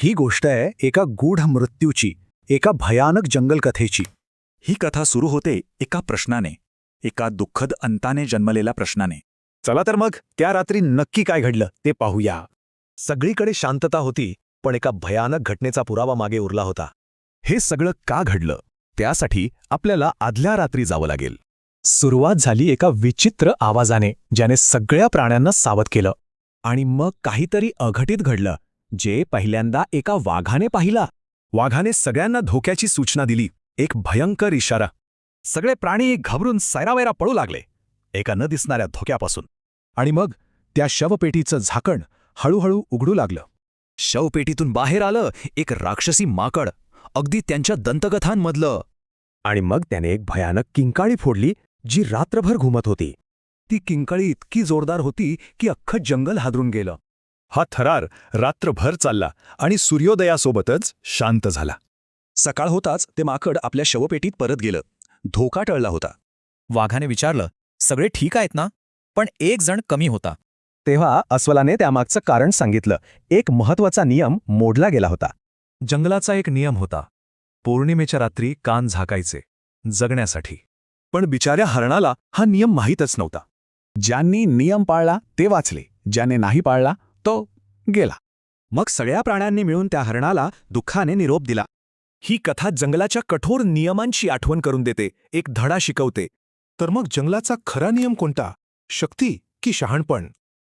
ही गोष्ट आहे एका गूढ मृत्यूची, एका भयानक जंगलकथेची. ही कथा सुरू होते एका प्रश्नाने, एका दुःखद अंताने जन्मलेल्या प्रश्नाने. चला तर मग त्या रात्री नक्की काय घडलं ते पाहूया. सगळीकडे शांतता होती, पण एका भयानक घटनेचा पुरावा मागे उरला होता. हे सगळं का घडलं त्यासाठी आपल्याला आदल्या रात्री जावं लागेल. सुरुवात झाली एका विचित्र आवाजाने, ज्याने सगळ्या प्राण्यांना सावध केलं. आणि मग काहीतरी अघटित घडलं, जे पहिल्यांदा एका वाघाने पाहिला. वाघाने सगळ्यांना धोक्याची सूचना दिली, एक भयंकर इशारा. सगळे प्राणी घाबरून सैरावैरा पळू लागले एका न दिसणाऱ्या धोक्यापासून. आणि मग त्या शवपेटीचं झाकण हळूहळू उघडू लागलं. शवपेटीतून बाहेर आलं एक राक्षसी माकड, अगदी त्यांच्या दंतकथांमधलं. आणि मग त्याने एक भयानक किंकाळी फोडली, जी रात्रभर घुमत होती. ती किंकाळी इतकी जोरदार होती की अख्खं जंगल हादरून गेलं. हा थरार रात्रभर चालला आणि सूर्योदयासोबतच शांत झाला. सकाळ होताच ते माकड आपल्या शवपेटीत परत गेलं. धोका टळला होता. वाघाने विचारलं, सगळे ठीक आहेत ना? पण एक जण कमी होता. तेव्हा अस्वलाने त्यामागचं कारण सांगितलं. एक महत्वाचा नियम मोडला गेला होता. जंगलाचा एक नियम होता, पौर्णिमेच्या रात्री कान झाकायचे, जगण्यासाठी. पण बिचाऱ्या हरणाला हा नियम माहीतच नव्हता. ज्यांनी नियम पाळला ते वाचले, ज्याने नाही पाळला तो गेला. मग सगळ्या प्राण्यांनी मिळून त्या हरणाला दुःखाने निरोप दिला. ही कथा जंगलाच्या कठोर नियमांची आठवण करून देते, एक धडा शिकवते. तर मग जंगलाचा खरा नियम कोणता? शक्ती की शहाणपण?